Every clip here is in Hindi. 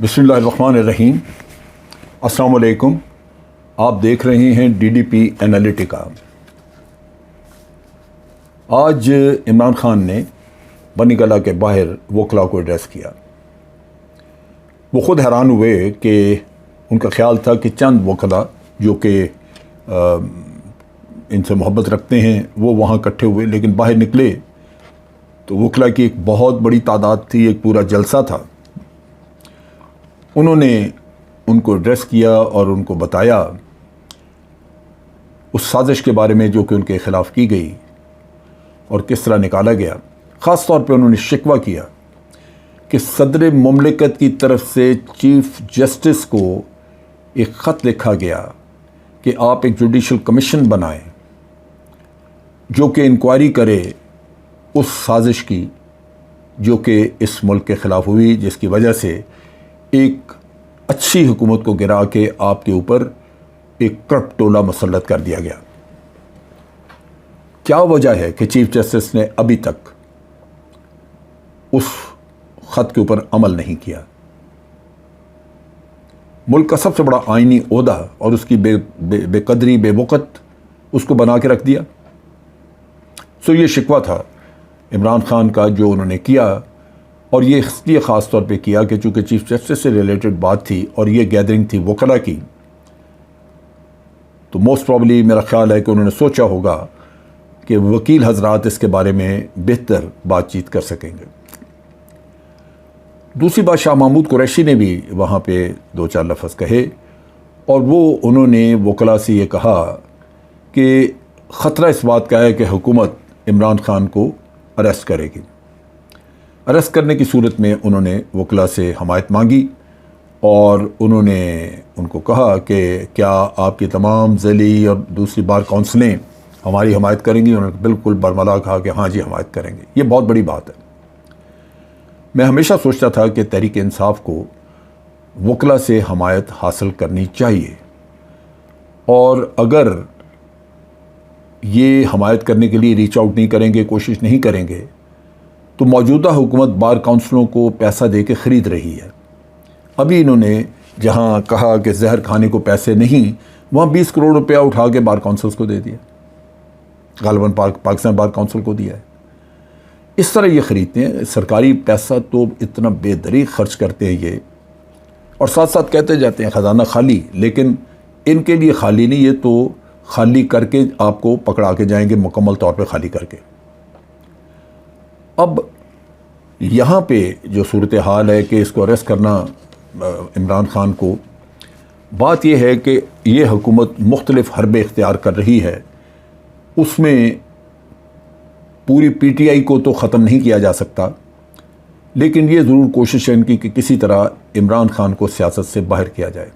बिस्मिल्लाहिर्रहमानिर्रहीम। अस्सलाम वालेकुम। आप देख रहे हैं डीडीपी एनालिटिका। आज इमरान खान ने बनी कला के बाहर वकला को एड्रेस किया। वो ख़ुद हैरान हुए कि उनका ख्याल था कि चंद वकला जो कि इनसे मोहब्बत रखते हैं वो वहाँ इकट्ठे हुए, लेकिन बाहर निकले तो वकला की एक बहुत बड़ी तादाद थी, एक पूरा जलसा था। उन्होंने उनको एड्रेस किया और उनको बताया उस साजिश के बारे में जो कि उनके ख़िलाफ़ की गई और किस तरह निकाला गया। ख़ास तौर पे उन्होंने शिकवा किया कि सदर मुमलिकत की तरफ से चीफ़ जस्टिस को एक ख़त लिखा गया कि आप एक जुडिशल कमीशन बनाएं जो कि इंक्वायरी करे उस साजिश की जो कि इस मुल्क के ख़िलाफ़ हुई, जिसकी वजह से एक अच्छी हुकूमत को गिरा के आपके ऊपर एक करप्ट टोला मुसल्लत कर दिया गया। क्या वजह है कि चीफ जस्टिस ने अभी तक उस ख़त के ऊपर अमल नहीं किया? मुल्क का सबसे बड़ा आईनी ओहदा और उसकी बेकदरी बेवकत उसको बना के रख दिया। सो ये शिकवा था इमरान खान का जो उन्होंने किया, और ये इसलिए ख़ास तौर पे किया कि चूँकि चीफ जस्टिस से रिलेटेड बात थी और ये गैदरिंग थी वकला की, तो मोस्ट प्रॉब्ली मेरा ख्याल है कि उन्होंने सोचा होगा कि वकील हजरात इसके बारे में बेहतर बातचीत कर सकेंगे। दूसरी बात, शाह महमूद कुरैशी ने भी वहाँ पे दो चार लफ्ज़ कहे और वो उन्होंने वकला से ये कहा कि ख़तरा इस बात का है कि हुकूमत इमरान खान को अरेस्ट करेगी। अरेस्ट करने की सूरत में उन्होंने वकला से हमायत मांगी और उन्होंने उनको कहा कि क्या आपकी तमाम ज़िली और दूसरी बार काउंसिलें हमारी हमायत करेंगी? उन्होंने बिल्कुल बरमला कहा कि हाँ जी हमायत करेंगे। ये बहुत बड़ी बात है। मैं हमेशा सोचता था कि तहरीक इंसाफ को वकला से हमायत हासिल करनी चाहिए, और अगर ये हमायत करने के लिए रीच आउट नहीं करेंगे, कोशिश नहीं करेंगे, तो मौजूदा हुकूमत बार काउंसिलों को पैसा दे के ख़रीद रही है। अभी इन्होंने जहाँ कहा कि जहर खाने को पैसे नहीं, वहाँ 20 करोड़ रुपया उठा के बार काउंसिल्स को दे दिया, गालिबन पाकिस्तान बार काउंसिल को दिया है। इस तरह ये ख़रीदते हैं। सरकारी पैसा तो इतना बेदरी खर्च करते हैं ये, और साथ साथ कहते जाते हैं ख़जाना खाली, लेकिन इनके लिए खाली नहीं, ये तो खाली करके आपको पकड़ा के जाएंगे, मुकम्मल तौर पे खाली करके। अब यहाँ पे जो सूरत हाल है कि इसको अरेस्ट करना इमरान खान को, बात यह है कि ये हुकूमत मुख्तलिफ हरबे इख्तियार कर रही है। उसमें पूरी पीटीआई को तो ख़त्म नहीं किया जा सकता, लेकिन ये ज़रूर कोशिश है इनकी कि किसी तरह इमरान खान को सियासत से बाहर किया जाए।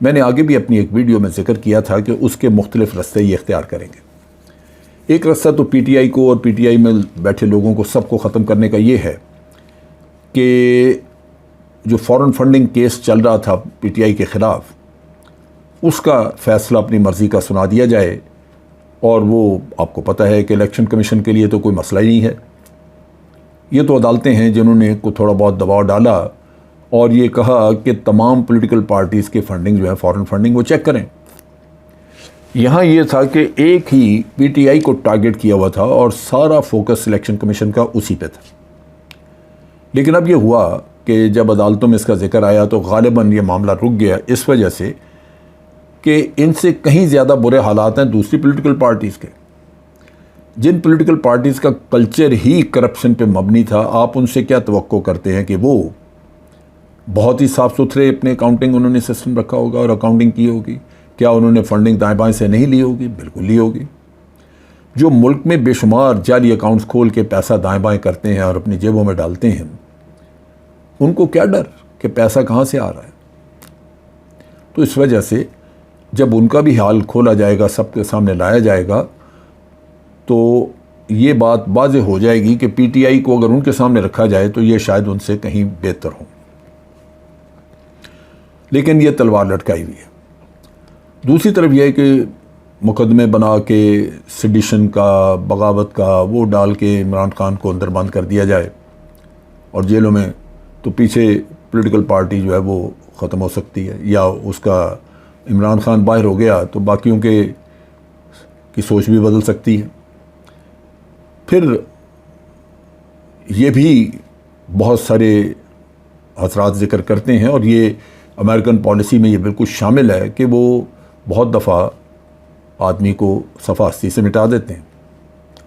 मैंने आगे भी अपनी एक वीडियो में जिक्र किया था कि उसके मुख्तलिफ रास्ते ये इख्तियार करेंगे। एक रास्ता तो पीटीआई को और पीटीआई में बैठे लोगों को सबको ख़त्म करने का ये है कि जो फॉरेन फंडिंग केस चल रहा था पीटीआई के ख़िलाफ़, उसका फ़ैसला अपनी मर्ज़ी का सुना दिया जाए। और वो आपको पता है कि इलेक्शन कमीशन के लिए तो कोई मसला ही नहीं है। ये तो अदालतें हैं जिन्होंने को थोड़ा बहुत दबाव डाला और ये कहा कि तमाम पॉलिटिकल पार्टीज़ की फ़ंडिंग जो है फॉरेन फंडिंग वो चेक करें। यहाँ ये था कि एक ही पीटीआई को टारगेट किया हुआ था और सारा फोकस इलेक्शन कमीशन का उसी पे था। लेकिन अब ये हुआ कि जब अदालतों में इसका जिक्र आया तो गालिबन ये मामला रुक गया, इस वजह से कि इनसे कहीं ज़्यादा बुरे हालात हैं दूसरी पॉलिटिकल पार्टीज़ के, जिन पॉलिटिकल पार्टीज़ का कल्चर ही करप्शन पे मबनी था। आप उनसे क्या तवक्को करते हैं कि वो बहुत ही साफ़ सुथरे अपने अकाउंटिंग उन्होंने सिस्टम रखा होगा और अकाउंटिंग की होगी? क्या उन्होंने फंडिंग दाएं बाएं से नहीं ली होगी? बिल्कुल ली होगी। जो मुल्क में बेशुमार जाली अकाउंट्स खोल के पैसा दाएं बाएं करते हैं और अपनी जेबों में डालते हैं, उनको क्या डर कि पैसा कहाँ से आ रहा है? तो इस वजह से जब उनका भी हाल खोला जाएगा, सबके सामने लाया जाएगा, तो ये बात वाज़ेह हो जाएगी कि पीटीआई को अगर उनके सामने रखा जाए तो ये शायद उनसे कहीं बेहतर हो। लेकिन ये तलवार लटकाई हुई है। दूसरी तरफ यह है कि मुकदमे बना के सेडिशन का, बगावत का वो डाल के इमरान खान को अंदर बंद कर दिया जाए और जेलों में, तो पीछे पॉलिटिकल पार्टी जो है वो ख़त्म हो सकती है, या उसका इमरान खान बाहर हो गया तो बाकियों की सोच भी बदल सकती है। फिर ये भी बहुत सारे हजरात ज़िक्र करते हैं, और ये अमेरिकन पॉलिसी में ये बिल्कुल शामिल है कि वो बहुत दफ़ा आदमी को सफ़ा हस्ती से मिटा देते हैं,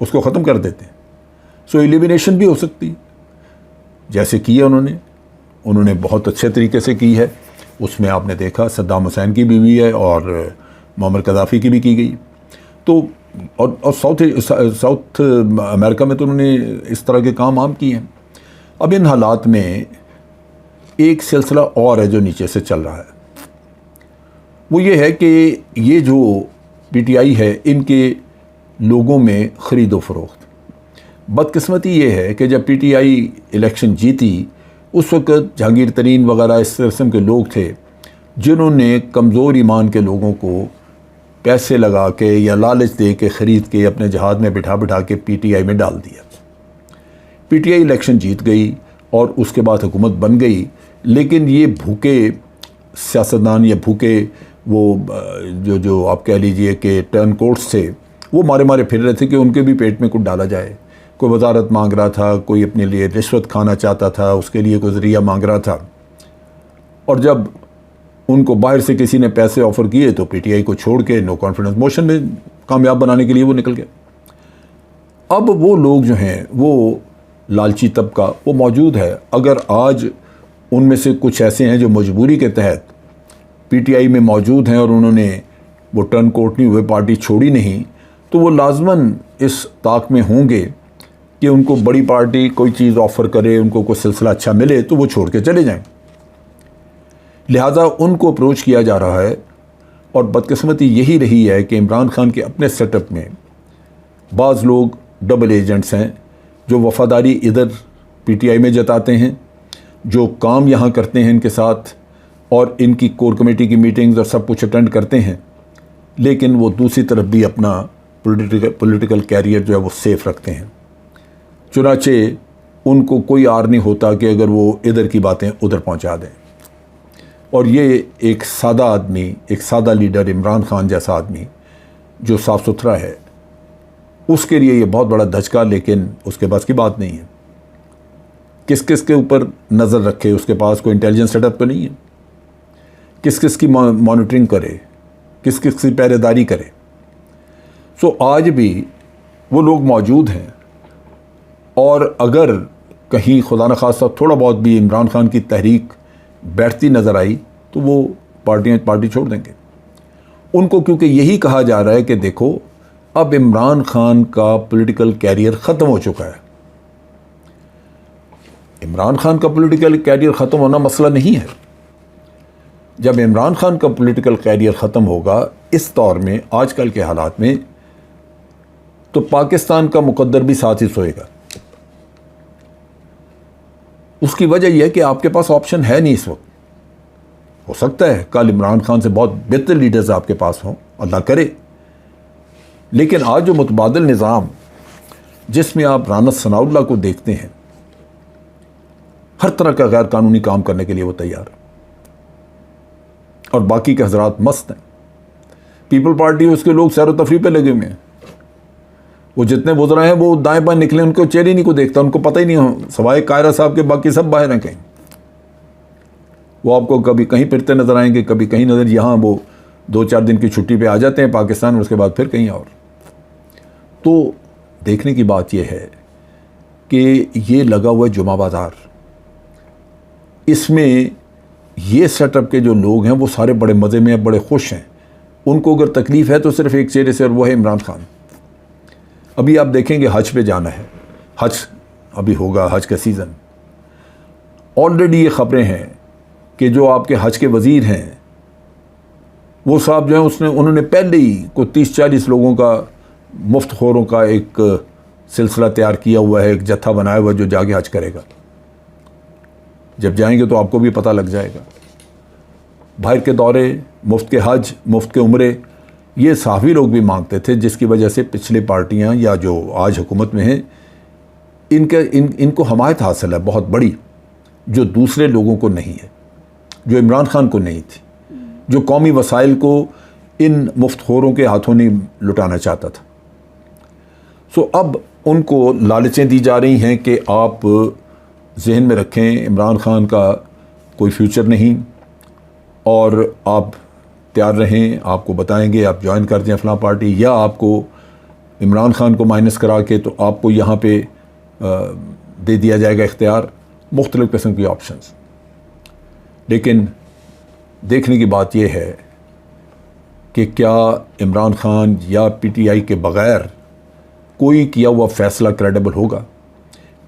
उसको ख़त्म कर देते हैं। सो एलिमिनेशन भी हो सकती है, जैसे किया उन्होंने बहुत अच्छे तरीके से की है। उसमें आपने देखा सद्दाम हुसैन की भी हुई है और मुअम्मर कज़ाफ़ी की भी की गई। तो और साउथ अमेरिका में तो उन्होंने इस तरह के काम आम किए हैं। अब इन हालात में एक सिलसिला और है जो नीचे से चल रहा है, वो ये है कि ये जो पीटीआई है, इनके लोगों में ख़रीदो फ़रोख्त। बदकिस्मती ये है कि जब पीटीआई इलेक्शन जीती उस वक़्त जहांगीर तरीन वगैरह इस किस्म के लोग थे जिन्होंने कमज़ोर ईमान के लोगों को पैसे लगा के या लालच दे के ख़रीद के अपने जहाज़ में बिठा के पीटीआई में डाल दिया। पीटीआई इलेक्शन जीत गई और उसके बाद हुकूमत बन गई, लेकिन ये भूखे सियासतदान या भूखे वो जो आप कह लीजिए कि टर्न कोर्ट्स थे, वो मारे मारे फिर रहे थे कि उनके भी पेट में कुछ डाला जाए। कोई वजारत मांग रहा था, कोई अपने लिए रिश्वत खाना चाहता था, उसके लिए कोई ज़रिया मांग रहा था, और जब उनको बाहर से किसी ने पैसे ऑफ़र किए तो पीटीआई को छोड़ के नो कॉन्फिडेंस मोशन में कामयाब बनाने के लिए वो निकल गए। अब वो लोग जो हैं, वो लालची तबका वो मौजूद है। अगर आज उनमें से कुछ ऐसे हैं जो मजबूरी के तहत पीटीआई में मौजूद हैं और उन्होंने वो टर्न कोर्ट नहीं हुए, पार्टी छोड़ी नहीं, तो वो लाजमन इस ताक में होंगे कि उनको बड़ी पार्टी कोई चीज़ ऑफ़र करे, उनको कोई सिलसिला अच्छा मिले तो वो छोड़ के चले जाएं। लिहाजा उनको अप्रोच किया जा रहा है, और बदकिस्मती यही रही है कि इमरान खान के अपने सेटअप में बाज़ लोग डबल एजेंट्स हैं जो वफ़ादारी इधर पीटीआई में जताते हैं, जो काम यहाँ करते हैं इनके साथ, और इनकी कोर कमेटी की मीटिंग्स और सब कुछ अटेंड करते हैं, लेकिन वो दूसरी तरफ भी अपना पॉलिटिकल कैरियर जो है वो सेफ़ रखते हैं। चुनाचे उनको कोई आर नहीं होता कि अगर वो इधर की बातें उधर पहुँचा दें। और ये एक सादा आदमी, एक सादा लीडर इमरान खान जैसा आदमी जो साफ़ सुथरा है, उसके लिए ये बहुत बड़ा धचका, लेकिन उसके पास की बात नहीं है। किस किस के ऊपर नज़र रखे, उसके पास कोई इंटेलिजेंस सेटअप तो नहीं है। किस किस की मॉनिटरिंग करे, किस किस की पहरेदारी करे। सो आज भी वो लोग मौजूद हैं, और अगर कहीं खुदा न खास्ता थोड़ा बहुत भी इमरान खान की तहरीक बैठती नज़र आई तो वो पार्टी छोड़ देंगे उनको, क्योंकि यही कहा जा रहा है कि देखो अब इमरान खान का पॉलिटिकल कैरियर ख़त्म हो चुका है। इमरान खान का पॉलिटिकल कैरियर ख़त्म होना मसला नहीं है। जब इमरान खान का पॉलिटिकल कैरियर ख़त्म होगा इस दौर में, आजकल के हालात में, तो पाकिस्तान का मुकद्दर भी साथ ही सोएगा। उसकी वजह यह है कि आपके पास ऑप्शन है नहीं इस वक्त। हो सकता है कल इमरान खान से बहुत बेहतर लीडर्स आपके पास हों, अल्लाह करे, लेकिन आज जो मुतबादिल निज़ाम जिसमें आप राना सनाउल्लाह को देखते हैं, हर तरह का गैर कानूनी काम करने के लिए वो तैयार है, और बाकी के हजरात मस्त हैं। पीपल पार्टी उसके लोग सैर तफरी पे लगे हुए हैं। वो जितने वज़रा हैं वो दाएं बाएं निकले, उनको चेहरे नहीं को देखता, उनको पता ही नहीं हो, सवाए कायरा साहब के बाकी सब बाहर हैं कहीं। वो आपको कभी कहीं फिरते नज़र आएंगे, कभी कहीं नज़र, यहाँ वो 2-4 दिन की छुट्टी पे आ जाते हैं पाकिस्तान, और उसके बाद फिर कहीं और। तो देखने की बात यह है कि ये लगा हुआ जुमा बाज़ार, इसमें ये सेटअप के जो लोग हैं वो सारे बड़े मज़े में हैं, बड़े खुश हैं। उनको अगर तकलीफ़ है तो सिर्फ एक चेहरे से, और वो है इमरान खान। अभी आप देखेंगे हज पे जाना है, हज अभी होगा, हज का सीज़न। ऑलरेडी ये ख़बरें हैं कि जो आपके हज के वज़ीर हैं वो साहब जो हैं उन्होंने पहले ही को 30-40 लोगों का, मुफ्त खोरों का एक सिलसिला तैयार किया हुआ है, एक जत्था बनाया हुआ जो जाके हज करेगा। जब जाएंगे तो आपको भी पता लग जाएगा। बाहर के दौरे, मुफ्त के हज, मुफ्त के उम्रे, ये सहाफ़ी लोग भी मांगते थे, जिसकी वजह से पिछली पार्टियां या जो आज हुकूमत में हैं इनको हमायत हासिल है बहुत बड़ी। जो दूसरे लोगों को नहीं है, जो इमरान खान को नहीं थी, जो कौमी वसाइल को इन मुफ्तखोरों के हाथों नहीं लुटाना चाहता था। सो अब उनको लालचें दी जा रही हैं कि आप जहन में रखें इमरान खान का कोई फ्यूचर नहीं और आप तैयार रहें, आपको बताएंगे आप ज्वाइन कर दें फलां पार्टी, या आपको इमरान खान को माइनस करा के तो आपको यहाँ पे दे दिया जाएगा इख्तियार, मुख्तलिफ़ किस्म की ऑप्शंस। लेकिन देखने की बात यह है कि क्या इमरान खान या PTI के बग़ैर कोई किया हुआ फ़ैसला क्रेडिबल होगा।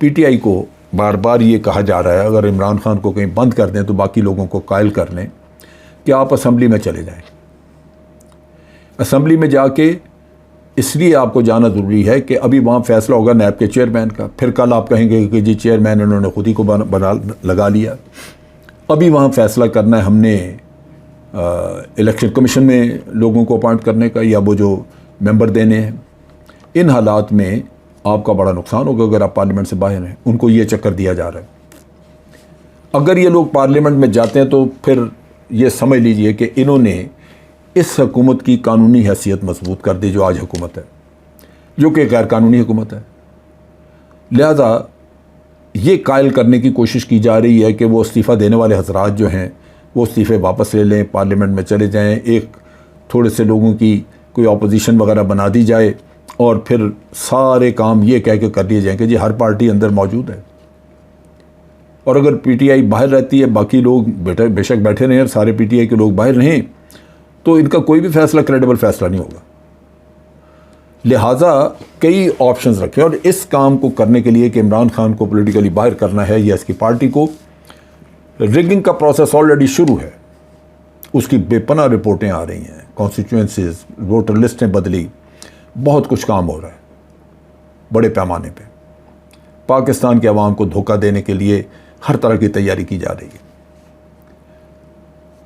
PTI को बार बार ये कहा जा रहा है अगर इमरान खान को कहीं बंद कर दें तो बाकी लोगों को कायल कर लें कि आप असम्बली में चले जाएं। असम्बली में जाके इसलिए आपको जाना ज़रूरी है कि अभी वहाँ फ़ैसला होगा नैब के चेयरमैन का, फिर कल आप कहेंगे कि जी चेयरमैन इन्होंने खुद ही को बना लगा लिया। अभी वहाँ फ़ैसला करना है हमने इलेक्शन कमीशन में लोगों को अपॉइंट करने का या वो जो मेंबर देने हैं। इन हालात में आपका बड़ा नुकसान होगा अगर आप पार्लियामेंट से बाहर हैं। उनको ये चक्कर दिया जा रहा है। अगर ये लोग पार्लियामेंट में जाते हैं तो फिर ये समझ लीजिए कि इन्होंने इस हुकूमत की कानूनी हैसियत मजबूत कर दी जो आज हुकूमत है, जो कि गैर कानूनी हुकूमत है। लिहाजा ये कायल करने की कोशिश की जा रही है कि वो इस्तीफ़ा देने वाले हजरात जो हैं वो इस्तीफ़े वापस ले लें, पार्लियामेंट में चले जाएं, एक थोड़े से लोगों की कोई अपोजिशन वगैरह बना दी जाए और फिर सारे काम ये कह के कर दिए जाएँ कि जी हर पार्टी अंदर मौजूद है। और अगर PTI बाहर रहती है, बाकी लोग बेशक बैठे रहें, सारे PTI के लोग बाहर रहें, तो इनका कोई भी फ़ैसला क्रेडिबल फ़ैसला नहीं होगा। लिहाजा कई ऑप्शंस रखें और इस काम को करने के लिए कि इमरान खान को पॉलिटिकली बाहर करना है या इसकी पार्टी को, रिगिंग का प्रोसेस ऑलरेडी शुरू है। उसकी बेपनाह रिपोर्टें आ रही हैं, कॉन्स्टिट्यूएंसीज, वोटर लिस्टें बदली, बहुत कुछ काम हो रहा है बड़े पैमाने पे। पाकिस्तान के अवाम को धोखा देने के लिए हर तरह की तैयारी की जा रही है।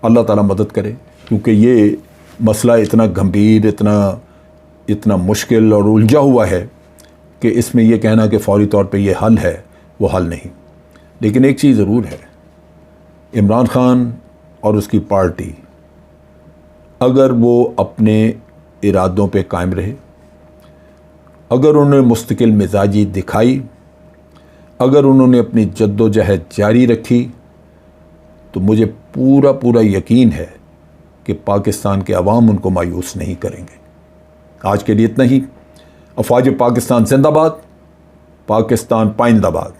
अल्लाह ताला मदद करे, क्योंकि ये मसला इतना गंभीर, इतना मुश्किल और उलझा हुआ है कि इसमें यह कहना कि फौरी तौर पे ये हल है, वो हल नहीं। लेकिन एक चीज़ ज़रूर है, इमरान खान और उसकी पार्टी अगर वो अपने इरादों पे कायम रहे, अगर उन्होंने मुस्तकिल मिजाजी दिखाई, अगर उन्होंने अपनी जद्दोजहद जारी रखी, तो मुझे पूरा यकीन है कि पाकिस्तान के अवाम उनको मायूस नहीं करेंगे। आज के लिए इतना ही। अफवाज पाकिस्तान जिंदाबाद, पाकिस्तान पाइंदाबाद।